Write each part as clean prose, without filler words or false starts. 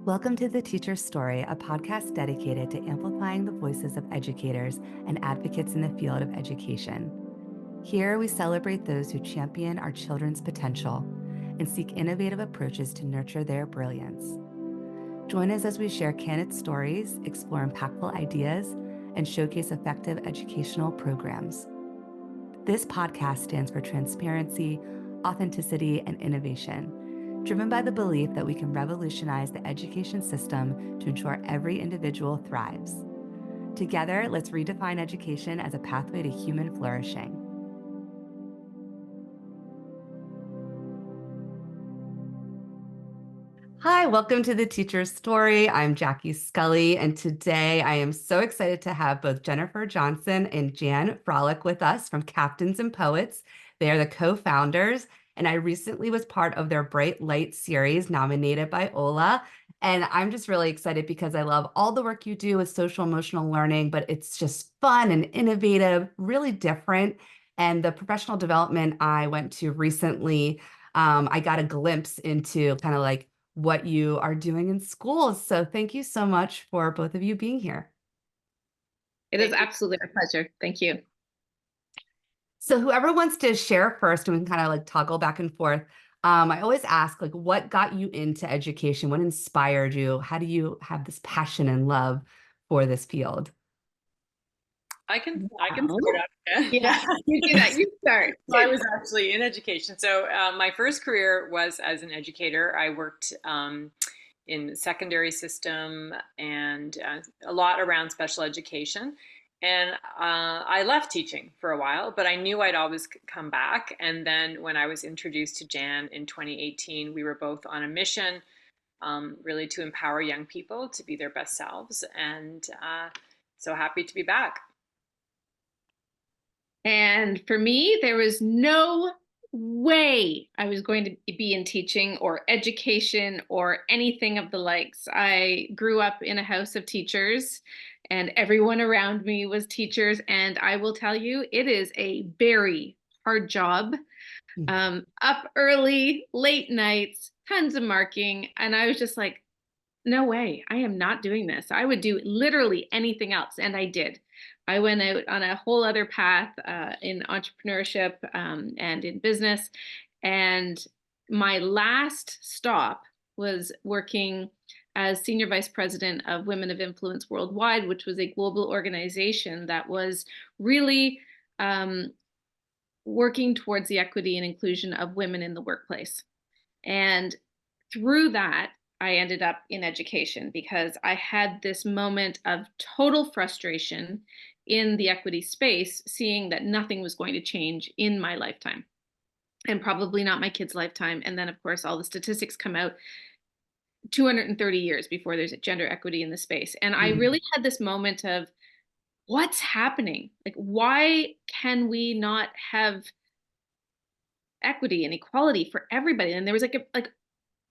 Welcome to The Teacher's Story, a podcast dedicated to amplifying the voices of educators and advocates in the field of education. Here, we celebrate those who champion our children's potential and seek innovative approaches to nurture their brilliance. Join us as we share candid stories, explore impactful ideas, and showcase effective educational programs. This podcast stands for transparency, authenticity, and innovation, driven by the belief that we can revolutionize the education system to ensure every individual thrives. Together, let's redefine education as a pathway to human flourishing. Hi, welcome to The Teacher's Story. I'm Jackie Scully, and today I am so excited to have both Jennifer Johnson and Jan Frolic with us from Captains and Poets. They are the co-founders, and I recently was part of their Bright Light series nominated by Ola. And I'm just really excited because I love all the work you do with social emotional learning, but it's just fun and innovative, really different. And the professional development I went to recently, I got a glimpse into kind of like what you are doing in schools. So thank you so much for both of you being here. It is absolutely our pleasure. Thank you. So whoever wants to share first, and we can kind of like toggle back and forth. I always ask, like, what got you into education? What inspired you? How do you have this passion and love for this field? I can Wow. start out. Yeah, you do that. You start. So I was actually in education. So my first career was as an educator. I worked in the secondary system and a lot around special education. And I left teaching for a while, but I knew I'd always come back. And then when I was introduced to Jan in 2018, we were both on a mission really to empower young people to be their best selves. And so happy to be back. And for me, there was no way I was going to be in teaching or education or anything of the likes. I grew up in a house of teachers, and everyone around me was teachers. And I will tell you, it is a very hard job. Up early, late nights, tons of marking. And I was just like, no way, I am not doing this. I would do literally anything else. And I did. I went out on a whole other path in entrepreneurship and in business. And my last stop was working as Senior Vice President of Women of Influence Worldwide, which was a global organization that was really working towards the equity and inclusion of women in the workplace. And through that, I ended up in education because I had this moment of total frustration in the equity space, seeing that nothing was going to change in my lifetime and probably not my kids' lifetime. And then, of course, all the statistics come out 230 years before there's gender equity in the space. And I really had this moment of what's happening? Like, why can we not have equity and equality for everybody? And there was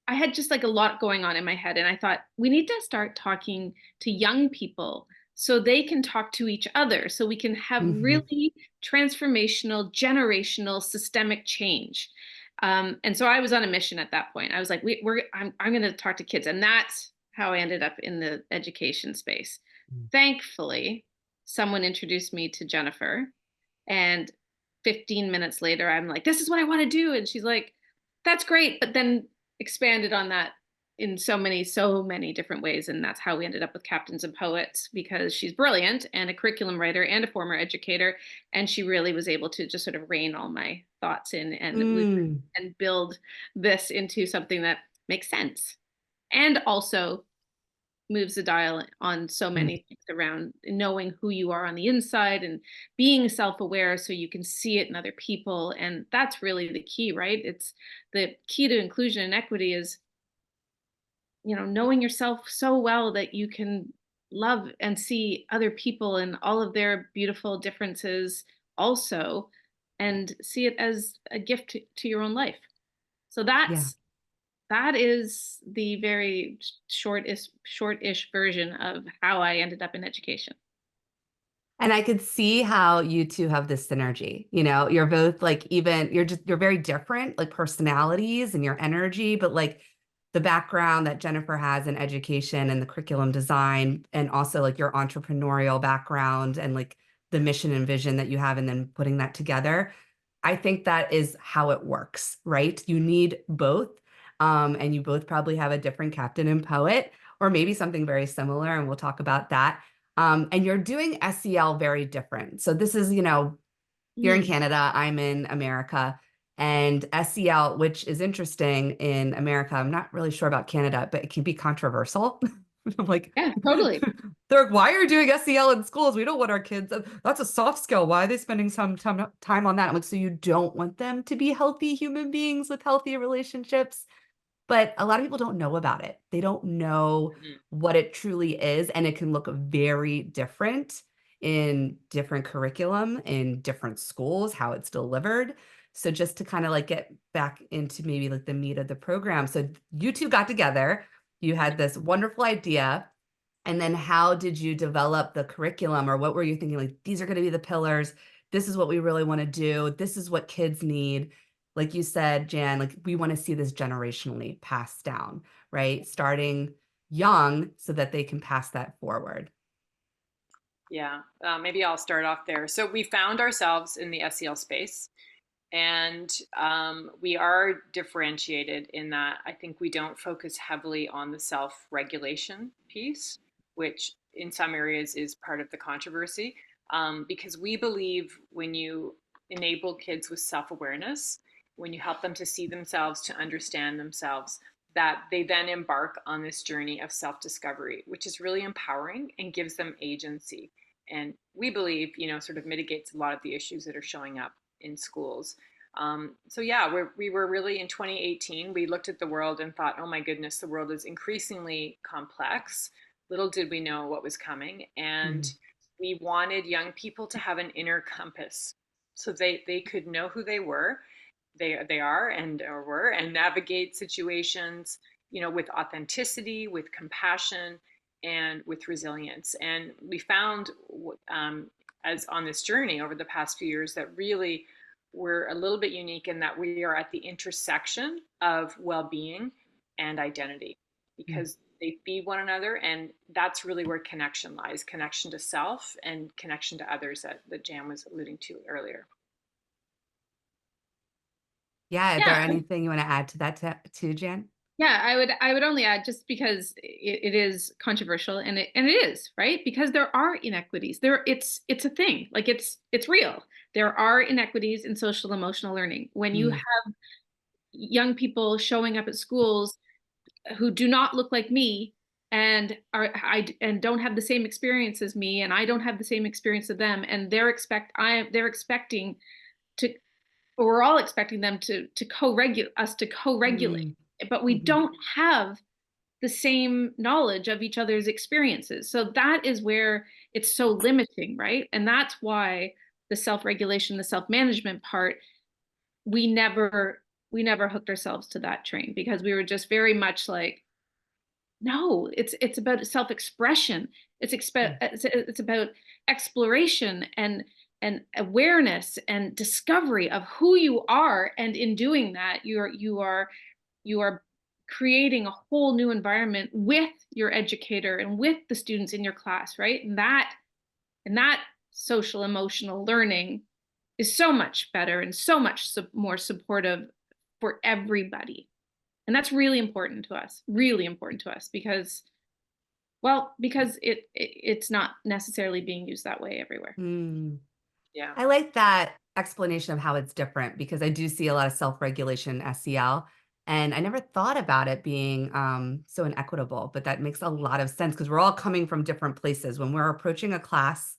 I had just like a lot going on in my head, and I thought we need to start talking to young people so they can talk to each other, so we can have really transformational, generational, systemic change. And so I was on a mission at that point. I was like, I'm going to talk to kids, and that's how I ended up in the education space. Thankfully, someone introduced me to Jennifer, and 15 minutes later, I'm like, this is what I want to do, and she's like, that's great, but then expanded on that in so many different ways. And that's how we ended up with Captains and Poets, because she's brilliant and a curriculum writer and a former educator. And she really was able to just sort of rein all my thoughts in and build this into something that makes sense. And also moves the dial on so many things around knowing who you are on the inside and being self-aware so you can see it in other people. And that's really the key, right? It's the key to inclusion and equity is, knowing yourself so well that you can love and see other people and all of their beautiful differences also, and see it as a gift to your own life. So that is the very shortish version of how I ended up in education. And I could see how you two have this synergy. You're both like, you're very different, like personalities and your energy, but like the background that Jennifer has in education and the curriculum design, and also like your entrepreneurial background and like the mission and vision that you have, and then putting that together. I think that is how it works, right? You need both. And you both probably have a different captain and poet, or maybe something very similar, and we'll talk about that. And you're doing SEL very different. So this is, you're in Mm. Canada, I'm in America, and SEL, which is interesting in America. I'm not really sure about Canada, but it can be controversial. I'm like, Yeah, totally. they're like, why are you doing SEL in schools? We don't want our kids. That's a soft skill. Why are they spending some time on that? I'm like, so you don't want them to be healthy human beings with healthy relationships? But a lot of people don't know about it. They don't know Mhm. what it truly is, and it can look very different in different curriculum, in different schools, how it's delivered. So just to kind of like get back into maybe like the meat of the program. So you two got together, you had this wonderful idea, and then how did you develop the curriculum, or what were you thinking? Like, these are going to be the pillars. This is what we really want to do. This is what kids need. Like you said, Jan, like we want to see this generationally passed down, right? Starting young so that they can pass that forward. Yeah, maybe I'll start off there. So we found ourselves in the SEL space, and we are differentiated in that I think we don't focus heavily on the self-regulation piece, which in some areas is part of the controversy, because we believe when you enable kids with self-awareness, when you help them to see themselves, to understand themselves, that they then embark on this journey of self-discovery, which is really empowering and gives them agency. And we believe, sort of mitigates a lot of the issues that are showing up in schools. So yeah, we were really in 2018, we looked at the world and thought, oh my goodness, the world is increasingly complex. Little did we know what was coming. And Mm. we wanted young people to have an inner compass so they could know who they were, they are and or were, and navigate situations, with authenticity, with compassion, and with resilience. And we found, as on this journey over the past few years, that really we're a little bit unique in that we are at the intersection of well-being and identity, Mm. because they feed one another, and that's really where connection lies, connection to self and connection to others, that Jan was alluding to earlier. Yeah. Is there Yeah. anything you want to add to that too, Jan? Yeah, I would only add, just because it is controversial, and it is, right? Because there are inequities. It's a thing. Like, it's real. There are inequities in social emotional learning. When you Mm. have young people showing up at schools who do not look like me, and don't have the same experience as me, and I don't have the same experience as them, and they're expecting to, or we're all expecting them to co-regulate, Mm. but we Mhm. don't have the same knowledge of each other's experiences. So that is where it's so limiting, right? And that's why the self-regulation, the self-management part, we never we never hooked ourselves to that train, because we were just very much like, no, it's about self-expression. Mm. It's about exploration and awareness and discovery of who you are. And in doing that, you are creating a whole new environment with your educator and with the students in your class, right? And that social emotional learning is so much better and so much more supportive for everybody. And that's really important to us, because, well, because it's not necessarily being used that way everywhere. Mm. Yeah. I like that explanation of how it's different, because I do see a lot of self-regulation in SEL, and I never thought about it being so inequitable, but that makes a lot of sense because we're all coming from different places. When we're approaching a class,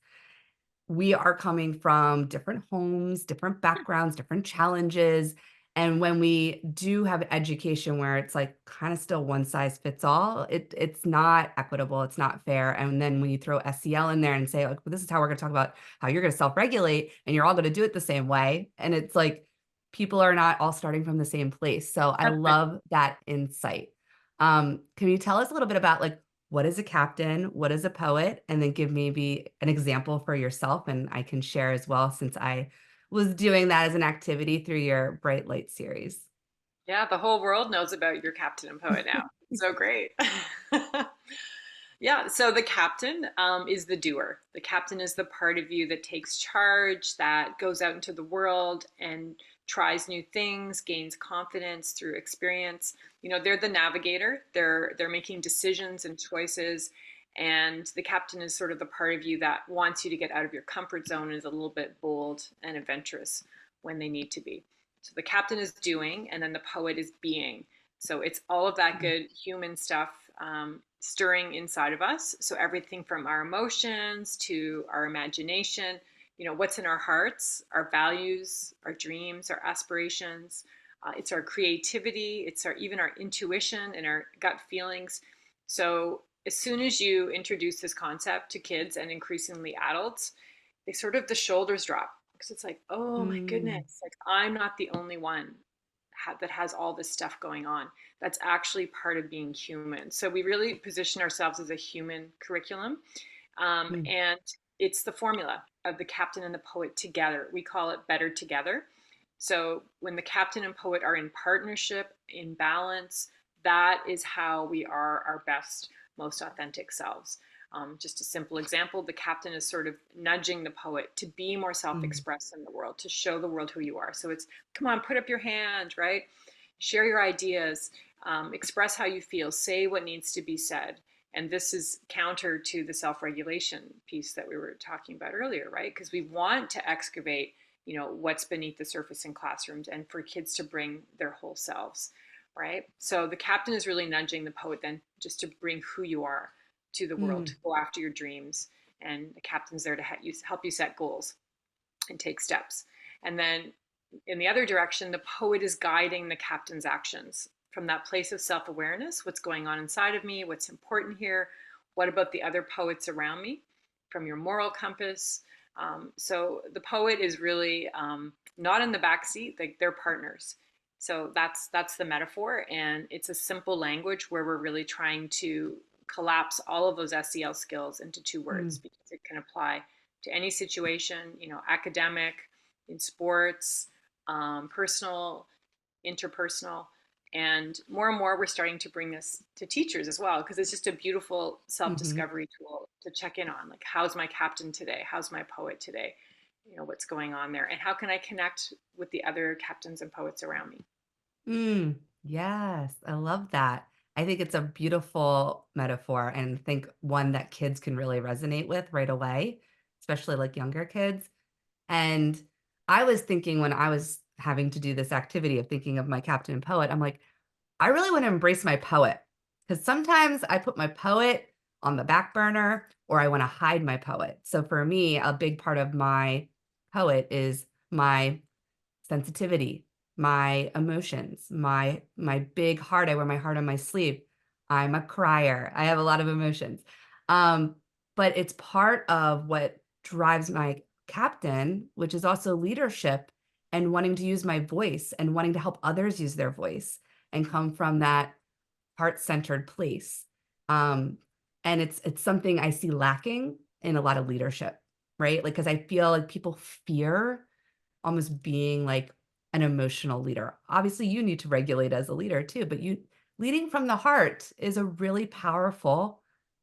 we are coming from different homes, different backgrounds, different challenges. And when we do have education where it's like kind of still one size fits all, it's not equitable, it's not fair. And then when you throw SEL in there and say, like, well, this is how we're going to talk about how you're going to self-regulate and you're all going to do it the same way. And it's like people are not all starting from the same place. So I That's right. love that insight. Can you tell us a little bit about like what is a captain? What is a poet? And then give maybe an example for yourself. And I can share as well, since I was doing that as an activity through your Bright Light series. Yeah, the whole world knows about your captain and poet now. So great. Yeah, so the captain is the doer. The captain is the part of you that takes charge, that goes out into the world and tries new things, gains confidence through experience. You know, they're the navigator. They're making decisions and choices, and the captain is sort of the part of you that wants you to get out of your comfort zone and is a little bit bold and adventurous when they need to be. So the captain is doing, and then the poet is being. So it's all of that good human stuff stirring inside of us. So everything from our emotions to our imagination, you know, what's in our hearts, our values, our dreams, our aspirations. It's our creativity. It's our even our intuition and our gut feelings. So as soon as you introduce this concept to kids and increasingly adults, they sort of the shoulders drop because it's like, oh my Mm, goodness, like I'm not the only one that has all this stuff going on. That's actually part of being human. So we really position ourselves as a human curriculum. mm, And it's the formula of the captain and the poet together. We call it better together. So when the captain and poet are in partnership, in balance, that is how we are our best, most authentic selves. Just a simple example, the captain is sort of nudging the poet to be more mm, self-expressed in the world, to show the world who you are. So it's, come on, put up your hand, right? Share your ideas, express how you feel, say what needs to be said. And this is counter to the self-regulation piece that we were talking about earlier, right? Because we want to excavate, you know, what's beneath the surface in classrooms and for kids to bring their whole selves, right? So the captain is really nudging the poet then just to bring who you are to the world, to mm, go after your dreams. And the captain's there to help you set goals and take steps. And then in the other direction, the poet is guiding the captain's actions from that place of self awareness. What's going on inside of me? What's important here? What about the other poets around me? From your moral compass. So the poet is really not in the backseat, like they're partners. So that's the metaphor, and it's a simple language where we're really trying to collapse all of those SEL skills into two words mm. because it can apply to any situation, you know, academic, in sports, personal, interpersonal. And more we're starting to bring this to teachers as well, because it's just a beautiful Mhm. self-discovery tool to check in on, like, how's my captain today? How's my poet today? You know, what's going on there? And how can I connect with the other captains and poets around me? Mm, yes, I love that. I think it's a beautiful metaphor and think one that kids can really resonate with right away, especially like younger kids. And I was thinking when I was having to do this activity of thinking of my captain and poet, I'm like, I really want to embrace my poet because sometimes I put my poet on the back burner or I want to hide my poet. So for me, a big part of my poet is my sensitivity, my emotions, my big heart. I wear my heart on my sleeve. I'm a crier. I have a lot of emotions. Um, but it's part of what drives my captain, which is also leadership and wanting to use my voice and wanting to help others use their voice and come from that heart-centered place. Um, and it's something I see lacking in a lot of leadership, right? Like, because I feel like people fear almost being like an emotional leader. Obviously, you need to regulate as a leader too, but you leading from the heart is a really powerful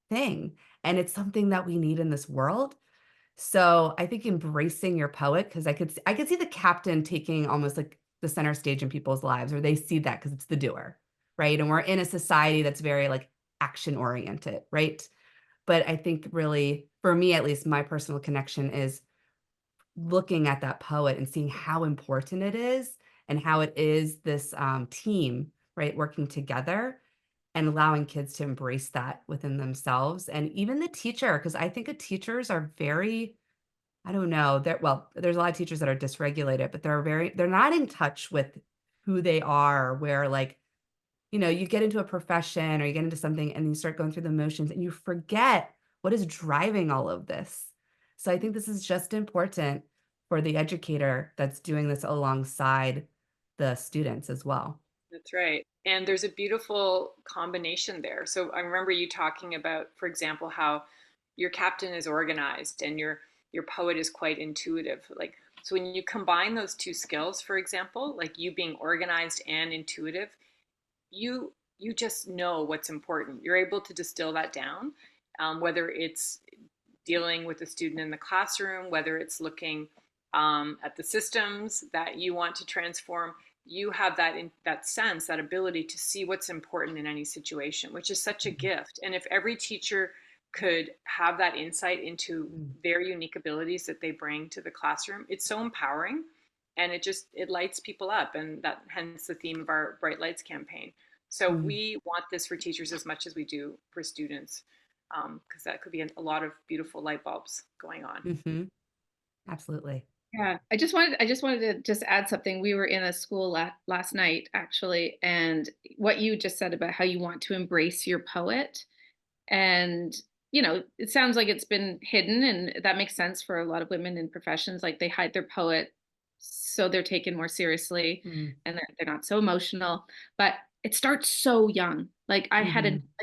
thing. And it's something that we need in this world. So I think embracing your poet, because I could see the captain taking almost like the center stage in people's lives, or they see that because it's the doer, right? And we're in a society that's very like action oriented, right? But I think really, for me at least, my personal connection is looking at that poet and seeing how important it is and how it is this team, right, working together and allowing kids to embrace that within themselves and even the teacher, because I think teachers are very, I don't know, there's a lot of teachers that are dysregulated, but they're not in touch with who they are, where like, you get into a profession or you get into something and you start going through the motions and you forget what is driving all of this. So I think this is just important for the educator that's doing this alongside the students as well. That's right. And there's a beautiful combination there. So I remember you talking about, for example, how your captain is organized and your poet is quite intuitive. Like, so when you combine those two skills, for example, like you being organized and intuitive, you just know what's important. You're able to distill that down, whether it's dealing with a student in the classroom, whether it's looking at the systems that you want to transform. You have that sense, that ability to see what's important in any situation, which is such a gift. And if every teacher could have that insight into their unique abilities that they bring to the classroom, it's so empowering, and it lights people up. And that, hence the theme of our Bright Lights campaign. So we want this for teachers as much as we do for students, because that could be a lot of beautiful light bulbs going on. Mm-hmm. Absolutely. Yeah, I just wanted to add something. We were in a school last night, actually, and what you just said about how you want to embrace your poet, and it sounds like it's been hidden, and that makes sense for a lot of women in professions. Like, they hide their poet, so they're taken more seriously, and they're not so emotional. But it starts so young. Like,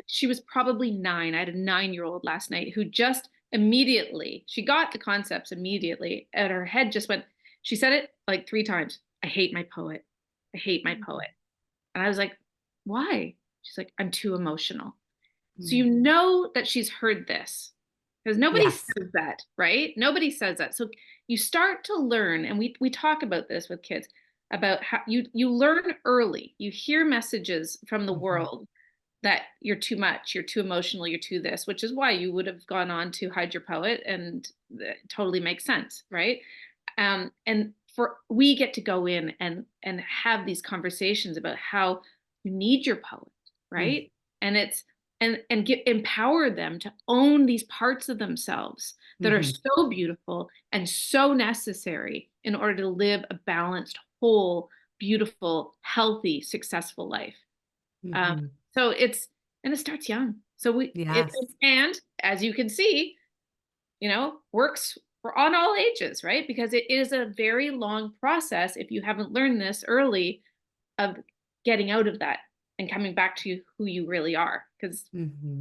she was probably 9. I had a 9-year-old last night who just immediately, she got the concepts immediately, and her head just went, she said it like 3 times. I hate my poet. I hate my poet. And I was like, why? She's like, I'm too emotional. So you know that she's heard this, because nobody Yes. says that, right? Nobody says that. So you start to learn, and we talk about this with kids, about how you learn early. You hear messages from the world that you're too much, you're too emotional, you're too this, which is why you would have gone on to hide your poet, and it totally makes sense, right? And we get to go in and have these conversations about how you need your poet, right? And it's and empower them to own these parts of themselves that are so beautiful and so necessary in order to live a balanced, whole, beautiful, healthy, successful life. So it starts young. So Yes. and as you can see, works for on all ages, right? Because it is a very long process, if you haven't learned this early, of getting out of that and coming back to who you really are, because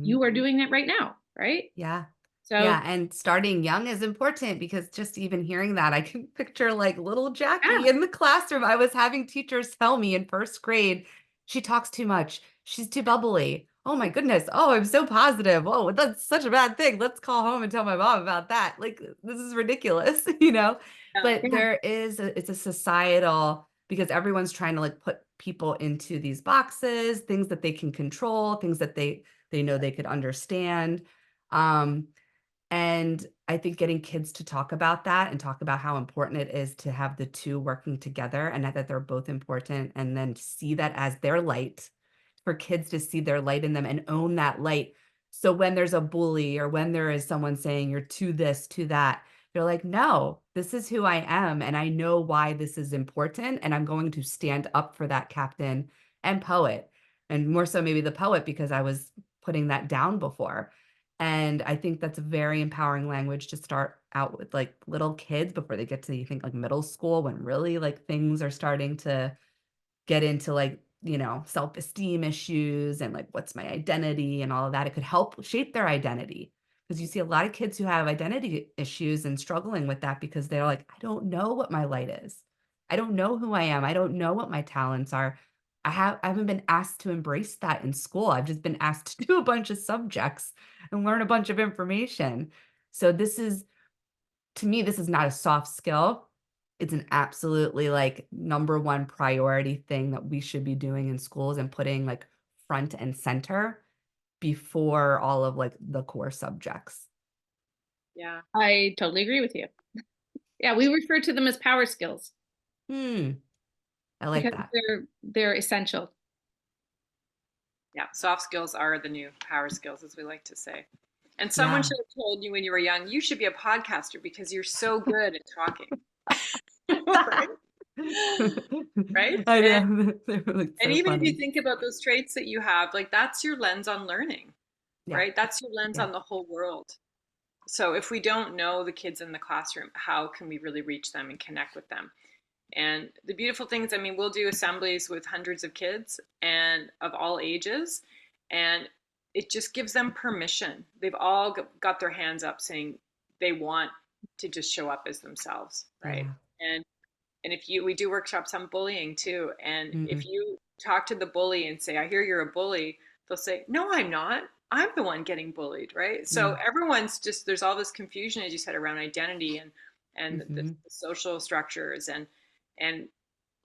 you are doing that right now, right? Yeah. So Yeah, and starting young is important, because just even hearing that, I can picture like little yeah, Jackie in the classroom. I was having teachers tell me in first grade, she talks too much. She's too bubbly. Oh my goodness. Oh, I'm so positive. Oh, that's such a bad thing. Let's call home and tell my mom about that. Like, this is ridiculous, you know? Yeah. But it's a societal, because everyone's trying to like put people into these boxes, things that they can control, things that they know they could understand. Um, and I think getting kids to talk about that and talk about how important it is to have the two working together, and that they're both important, and then see that as their light, for kids to see their light in them and own that light. So when there's a bully, or when there is someone saying you're too this, too that, they're like, no, this is who I am. And I know why this is important. And I'm going to stand up for that captain and poet. And more so maybe the poet, because I was putting that down before. And I think that's a very empowering language to start out with, like, little kids before they get to, you think, like middle school, when really like things are starting to get into, like, self-esteem issues, and like, what's my identity and all of that. It could help shape their identity, because you see a lot of kids who have identity issues and struggling with that, because they're like, I don't know what my light is. I don't know who I am. I don't know what my talents are. I haven't been asked to embrace that in school. I've just been asked to do a bunch of subjects and learn a bunch of information. So to me, this is not a soft skill. It's an absolutely like number one priority thing that we should be doing in schools, and putting like front and center before all of like the core subjects. Yeah. I totally agree with you. Yeah, we refer to them as power skills I like because that. they're essential. Yeah. Soft skills are the new power skills, as we like to say. And someone Yeah. should have told you when you were young, you should be a podcaster because you're so good at talking. Right? Right? I And know. They were like and so even if you funny. think about those traits that you have, like that's your lens on learning, Yeah. right? That's your lens Yeah. on the whole world. So if we don't know the kids in the classroom, how can we really reach them and connect with them? And the beautiful thing is, I mean, we'll do assemblies with hundreds of kids and of all ages, and it just gives them permission. They've all got their hands up saying they want to just show up as themselves, right? Yeah. And if we do workshops on bullying too, and if Mm, you talk to the bully and say, I hear you're a bully, they'll say, no, I'm not. I'm the one getting bullied, right? So mm, everyone's just, there's all this confusion, as you said, around identity and mm-hmm. the social structures. And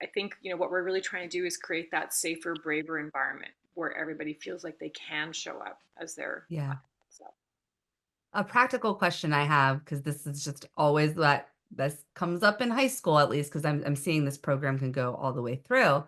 I think, what we're really trying to do is create that safer, braver environment where everybody feels like they can show up as their Yeah. self. A practical question I have, because this is just always that this comes up in high school, at least, because I'm seeing this program can go all the way through.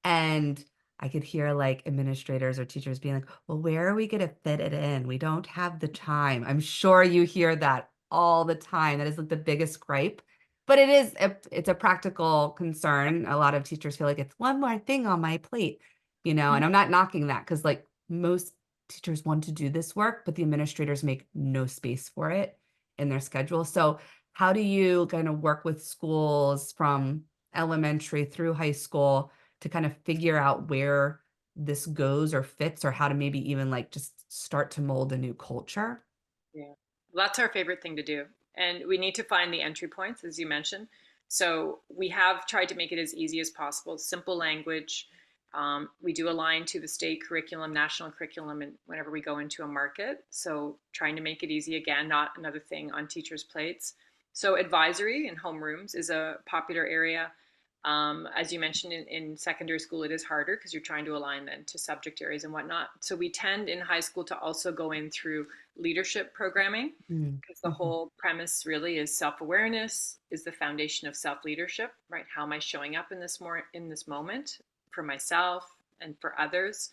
And I could hear like administrators or teachers being like, well, where are we going to fit it in? We don't have the time. I'm sure you hear that all the time. That is like the biggest gripe. But it's a practical concern. A lot of teachers feel like it's one more thing on my plate, and I'm not knocking that because like most teachers want to do this work, but the administrators make no space for it in their schedule. So how do you kind of work with schools from elementary through high school to kind of figure out where this goes or fits or how to maybe even like just start to mold a new culture? Yeah. Well, that's our favorite thing to do. And we need to find the entry points, as you mentioned. So we have tried to make it as easy as possible, simple language. We do align to the state curriculum, national curriculum, and whenever we go into a market. So trying to make it easy again, not another thing on teachers' plates. So advisory and homerooms is a popular area. As you mentioned, in secondary school, it is harder because you're trying to align then to subject areas and whatnot. So we tend in high school to also go in through leadership programming, Mm, because the mhm, whole premise really is self-awareness is the foundation of self-leadership, right? How am I showing up in this moment for myself and for others?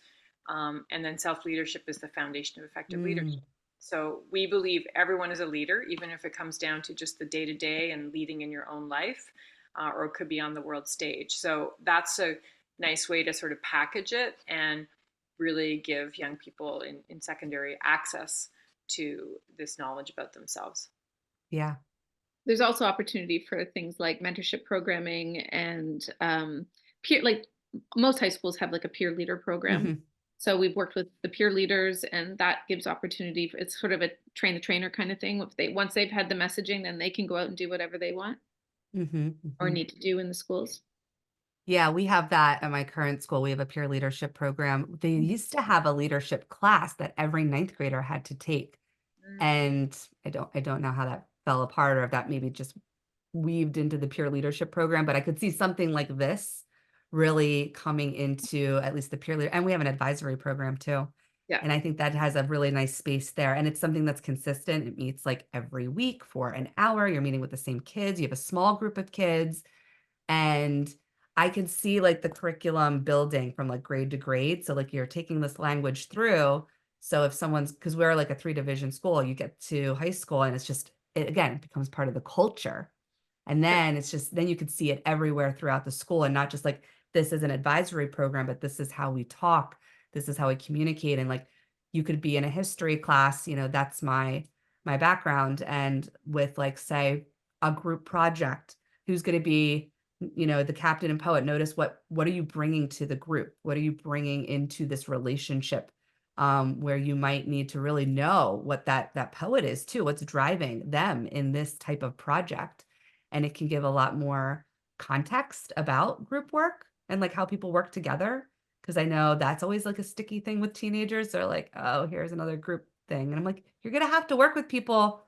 And then self-leadership is the foundation of effective leadership. mm, So we believe everyone is a leader, even if it comes down to just the day-to-day and leading in your own life, or it could be on the world stage. So that's a nice way to sort of package it and really give young people in secondary access to this knowledge about themselves. yeah. There's also opportunity for things like mentorship programming and peer, like most high schools have like a peer leader program. Mhm, So we've worked with the peer leaders, and that gives opportunity for, it's sort of a train the trainer kind of thing. If they once they've had the messaging, then they can go out and do whatever they want mhm, or mhm. need to do in the schools. Yeah, we have that at my current school. We have a peer leadership program. They used to have a leadership class that every ninth grader had to take. Mm, And I don't know how that fell apart or if that maybe just weaved into the peer leadership program, but I could see something like this really coming into at least the peer leader. And we have an advisory program too. Yeah. And I think that has a really nice space there. And it's something that's consistent. It meets like every week for an hour. You're meeting with the same kids. You have a small group of kids. And I could see like the curriculum building from like grade to grade. So like you're taking this language through. So if someone's, because we're like a 3 division school, you get to high school and it's just, it again becomes part of the culture. And then it's just, then you could see it everywhere throughout the school and not just like this is an advisory program, but this is how we talk. This is how we communicate. And like you could be in a history class, that's my background. And with like, say, a group project, who's going to be, the captain and poet, notice what are you bringing to the group? What are you bringing into this relationship? Where you might need to really know what that poet is too, what's driving them in this type of project, and it can give a lot more context about group work and like how people work together. Because I know that's always like a sticky thing with teenagers. They're like, oh, here's another group thing. And I'm like, you're gonna have to work with people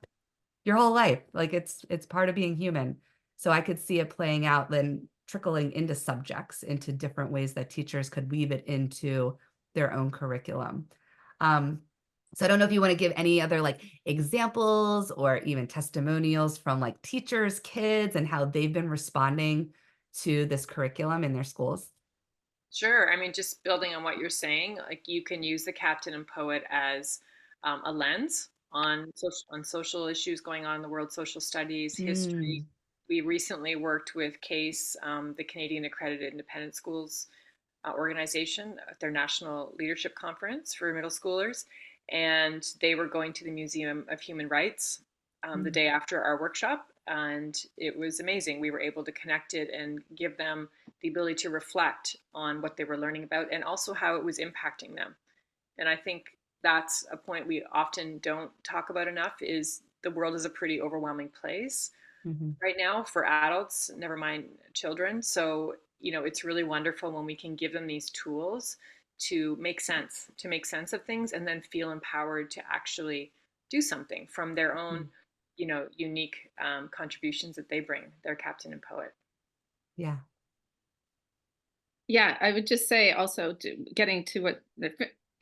your whole life. Like it's part of being human. So I could see it playing out then trickling into subjects, into different ways that teachers could weave it into their own curriculum. Um, so I don't know if you want to give any other like examples or even testimonials from like teachers, kids, and how they've been responding to this curriculum in their schools. Sure. I mean, just building on what you're saying, like you can use the captain and poet as a lens on social issues going on in the world, social studies, history. Mm, We recently worked with CASE, the Canadian Accredited Independent Schools organization, at their national leadership conference for middle schoolers, and they were going to the Museum of Human Rights the mm, day after our workshop, and it was amazing. We were able to connect it and give them the ability to reflect on what they were learning about and also how it was impacting them. And I think that's a point we often don't talk about enough, is the world is a pretty overwhelming place Hmm. right now for adults, never mind children. So, it's really wonderful when we can give them these tools to make sense of things and then feel empowered to actually do something from their own, unique contributions that they bring, their captain and poet. Yeah. Yeah, I would just say also getting to what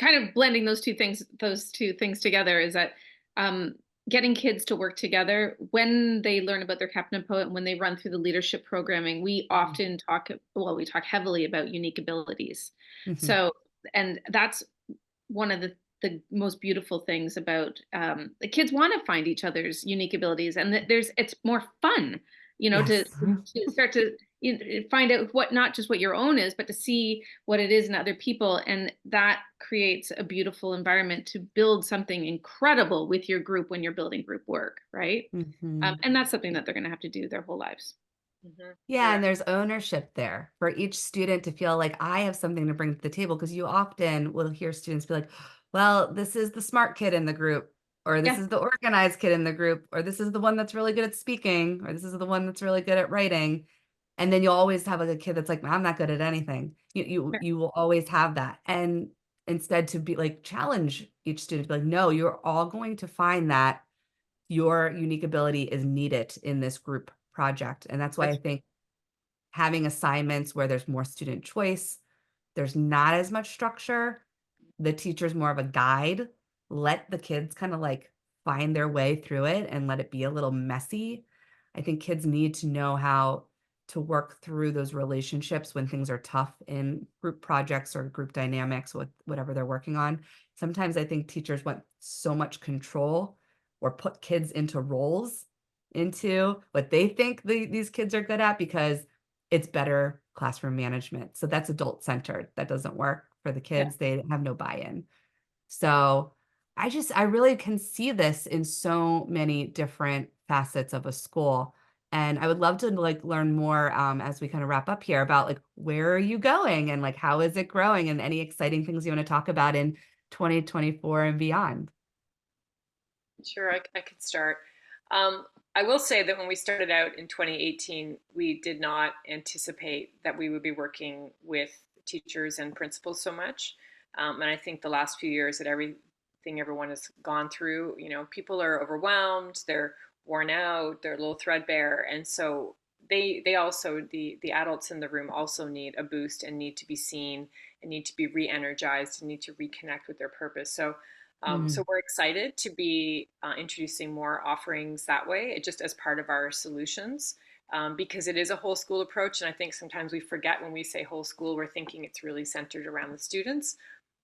kind of blending those two things together is that um, getting kids to work together when they learn about their captain and poet and when they run through the leadership programming, we often we talk heavily about unique abilities. Mm-hmm. So, and that's one of the most beautiful things about the kids want to find each other's unique abilities, and it's more fun, Yes. to start to find out what not just what your own is, but to see what it is in other people, and that creates a beautiful environment to build something incredible with your group when you're building group work, right? Hmm. And that's something that they're going to have to do their whole lives. Yeah, You're and there's ownership there for each student to feel like I have something to bring to the table because you often will hear students be like, well, this is the smart kid in the group, or this Yeah, is the organized kid in the group, or this is the one that's really good at speaking, or this is the one that's really good at writing. And then you'll always have like a kid that's like, I'm not good at anything. You will always have that. And instead to be like challenge each student, be like, no, you're all going to find that your unique ability is needed in this group project. And that's why I that's think having assignments where there's more student choice, there's not as much structure, the teacher's more of a guide, let the kids kind of like find their way through it and let it be a little messy. I think kids need to know how to work through those relationships when things are tough in group projects or group dynamics with whatever they're working on. Sometimes I think teachers want so much control or put kids into roles into what they think these kids are good at because it's better classroom management. So that's adult centered. That doesn't work for the yeah. kids. They have no buy-in. So I really can see this in so many different facets of a school. And I would love to like learn more as we kind of wrap up here about like where are you going and like how is it growing and any exciting things you want to talk about in 2024 and beyond. Sure, I could start. Um, I will say that when we started out in 2018, we did not anticipate that we would be working with teachers and principals so much. And I think the last few years that everything everyone has gone through, people are overwhelmed, they're worn out, they're a little threadbare, and so they also the adults in the room also need a boost and need to be seen and need to be re-energized and need to reconnect with their purpose. So Mm, we're excited to be introducing more offerings that way, just as part of our solutions, because it is a whole school approach. And I think sometimes we forget when we say whole school, we're thinking it's really centered around the students,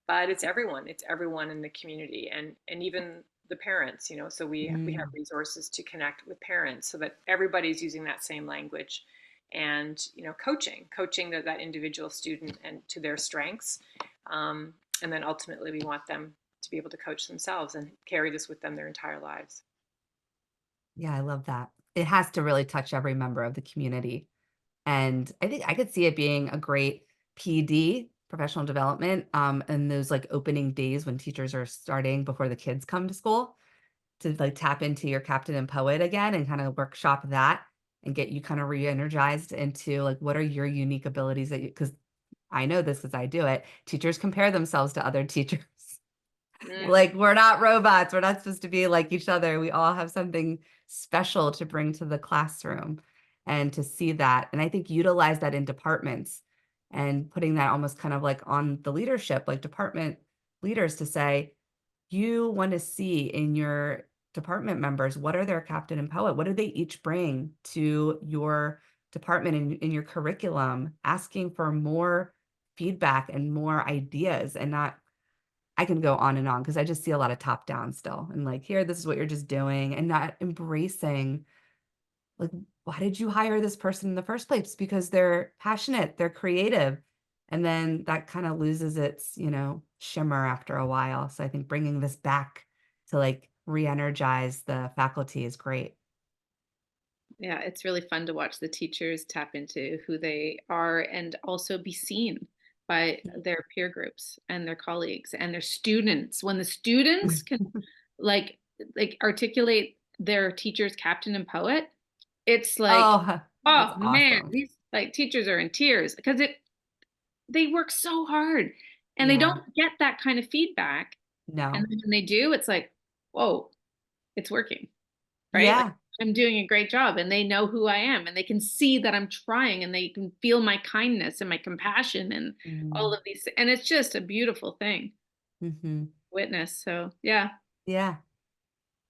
but it's everyone. It's everyone in the community and even the parents. So we have mm. resources to connect with parents so that everybody's using that same language, and coaching that individual student and to their strengths. And then ultimately we want them to be able to coach themselves and carry this with them their entire lives. Yeah, I love that. It has to really touch every member of the community. And I think I could see it being a great PD, professional development, in those like opening days when teachers are starting before the kids come to school to like tap into your captain and poet again and kind of workshop that and get you kind of re-energized into like what are your unique abilities that you because I know this as I do it. Teachers compare themselves to other teachers. Mm. Like we're not robots. We're not supposed to be like each other. We all have something special to bring to the classroom and to see that. And I think utilize that in departments and putting that almost kind of like on the leadership, like department leaders to say, you want to see in your department members, what are their captain and poet? What do they each bring to your department in your curriculum? Asking for more feedback and more ideas and not I can go on and on because I just see a lot of top down still and like, here, this is what you're just doing and not embracing like, why did you hire this person in the first place? Because they're passionate, they're creative. And then that kind of loses its, shimmer after a while. So I think bringing this back to like re-energize the faculty is great. Yeah, it's really fun to watch the teachers tap into who they are and also be seen by their peer groups and their colleagues and their students. When the students can like articulate their teacher's captain and poet, it's like, Oh, that's oh man, awesome. these like teachers are in tears because they work so hard and they Yeah. don't get that kind of feedback. And No. then when they do, it's like, whoa, it's working, right? Like Yeah. I'm doing a great job and they know who I am and they can see that I'm trying and they can feel my kindness and my compassion and all Mm-hmm. of these. And it's just a beautiful thing to Mm-hmm. witness. So yeah. Yeah.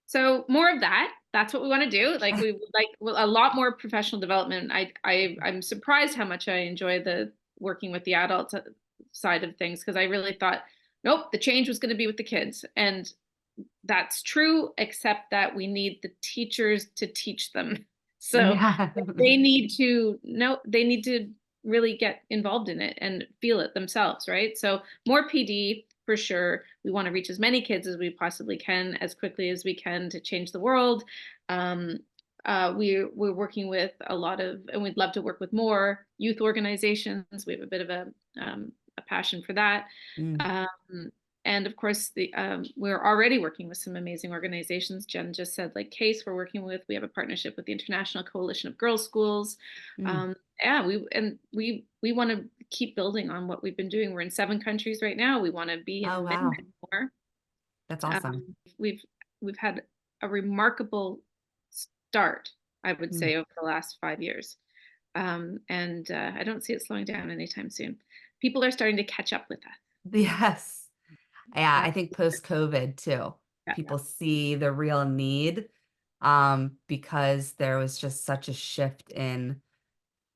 So more of that. That's what we want to do. Like we would like a lot more professional development. I'm surprised how much I enjoy the working with the adult side of things because I really thought, nope, the change was going to be with the kids, and that's true, except that we need the teachers to teach them. So Yeah. they need to really get involved in it and feel it themselves, right? So more PD for sure. We want to reach as many kids as we possibly can, as quickly as we can to change the world. Um, we're working with a lot of, and we'd love to work with more youth organizations. We have a bit of a passion for that. Mm. Um, and of course, we're already working with some amazing organizations. Jen just said, like CASE, we're working with. We have a partnership with the International Coalition of Girls' Schools. Mm. Um, yeah, we want to keep building on what we've been doing. We're in 7 countries right now. We want to be Oh, in many, wow. many more. That's awesome. We've had a remarkable start, I would Mm. say, over the last 5 years, and I don't see it slowing down anytime soon. People are starting to catch up with us. Yes. Yeah, Uh, I think post-COVID too, yeah. people see the real need, because there was just such a shift in,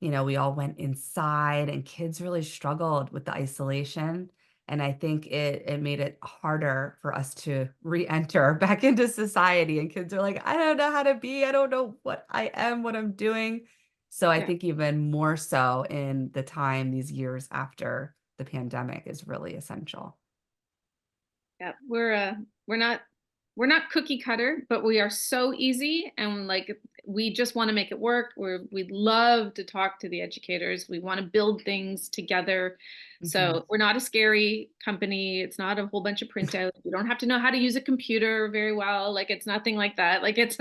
we all went inside and kids really struggled with the isolation. And I think it made it harder for us to re-enter back into society. And kids are like, I don't know how to be, I don't know what I am, what I'm doing. So I Yeah. think even more so in the time, these years after the pandemic is really essential. Yeah, we're not cookie cutter, but we are so easy and like we just want to make it work. We'd love to talk to the educators. We want to build things together. Mhm. So we're not a scary company. It's not a whole bunch of printouts. You don't have to know how to use a computer very well. Like it's nothing like that. Like it's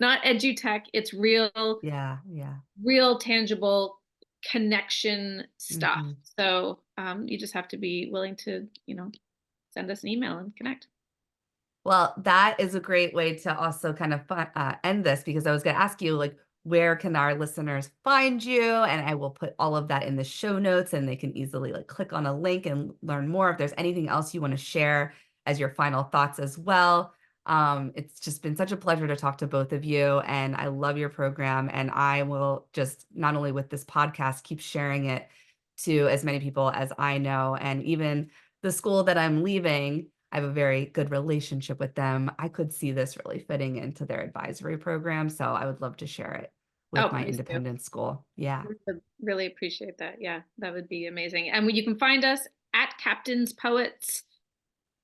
not edutech. It's Yeah, yeah. real tangible connection stuff. Mhm. So you just have to be willing to, send us an email and connect. Well, that is a great way to also kind of end this because I was going to ask you, like, where can our listeners find you? And I will put all of that in the show notes and they can easily like click on a link and learn more. If there's anything else you want to share as your final thoughts as well. It's just been such a pleasure to talk to both of you. And I love your program. And I will just, not only with this podcast, keep sharing it to as many people as I know. And even the school that I'm leaving, I have a very good relationship with them. I could see this really fitting into their advisory program, so I would love to share it Oh, with my please do. independent school. Yeah. We would really appreciate that. Yeah, that would be amazing. And you can find us at Captains Poets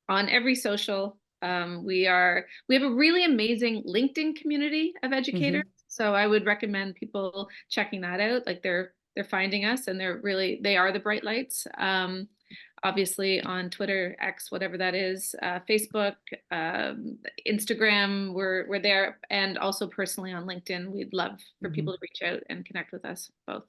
on every social. We have a really amazing LinkedIn community of educators. Mhm. So I would recommend people checking that out. Like they're finding us and they are the bright lights. Obviously on Twitter, X, whatever that is, Facebook, Instagram, we're there, and also personally on LinkedIn. We'd love for people Mhm. to reach out and connect with us both.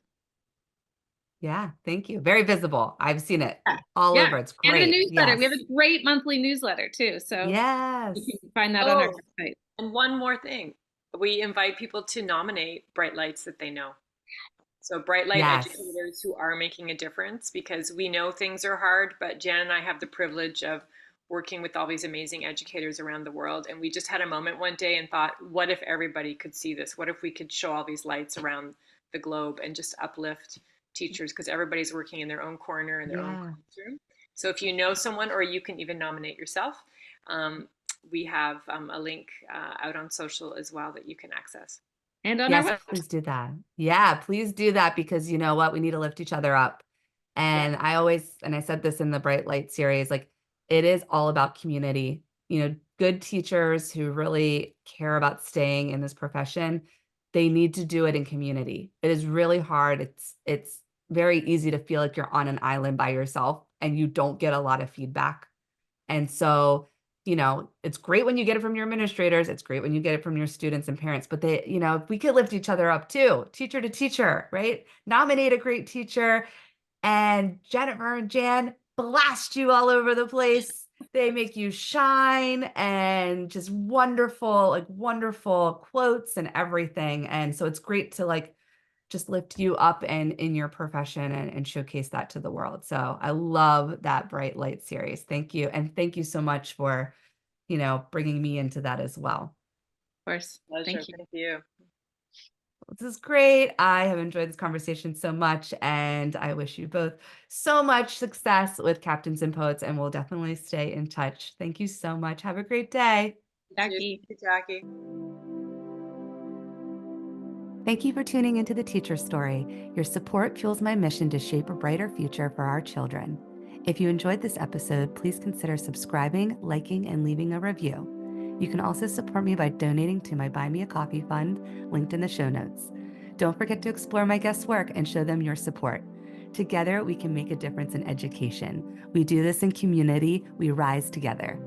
Yeah, thank you. Very visible. I've seen it Yeah. all Yeah. over. It's And the great. newsletter. We have Yes. a great monthly newsletter too. So you Yes. can find that on our Oh, website. and one more thing. We invite people to nominate bright lights that they know. So bright light Yes. educators who are making a difference because we know things are hard, but Jan and I have the privilege of working with all these amazing educators around the world. And we just had a moment one day and thought, what if everybody could see this? What if we could show all these lights around the globe and just uplift teachers because everybody's working in their own corner in their own Yeah. classroom. So if you know someone or you can even nominate yourself, um, we have a link out on social as well that you can access. And on our Yes, website. please do that. Yeah, please do that because you know what? We need to lift each other up. Yeah. And I said this in the Bright Light series, like it is all about community. Good teachers who really care about staying in this profession, they need to do it in community. It is really hard. It's very easy to feel like you're on an island by yourself and you don't get a lot of feedback. And so, it's great when you get it from your administrators. It's great when you get it from your students and parents, but if we could lift each other up too, teacher to teacher, right? Nominate a great teacher, and Jennifer and Jan blast you all over the place. They make you shine, and just wonderful, wonderful quotes and everything. And so it's great to just lift you up and in your profession and showcase that to the world. So I love that Bright Light series. Thank you. And thank you so much for, bringing me into that as well. Of course. Pleasure. Thank you. Thank you. This is great. I have enjoyed this conversation so much, and I wish you both so much success with Captains and Poets, and we'll definitely stay in touch. Thank you so much. Have a great day. Jackie. Thank you, Jackie. Thank you for tuning into The Teacher Story. Your support fuels my mission to shape a brighter future for our children. If you enjoyed this episode, please consider subscribing, liking, and leaving a review. You can also support me by donating to my Buy Me a Coffee fund, linked in the show notes. Don't forget to explore my guests' work and show them your support. Together, we can make a difference in education. We do this in community. We rise together.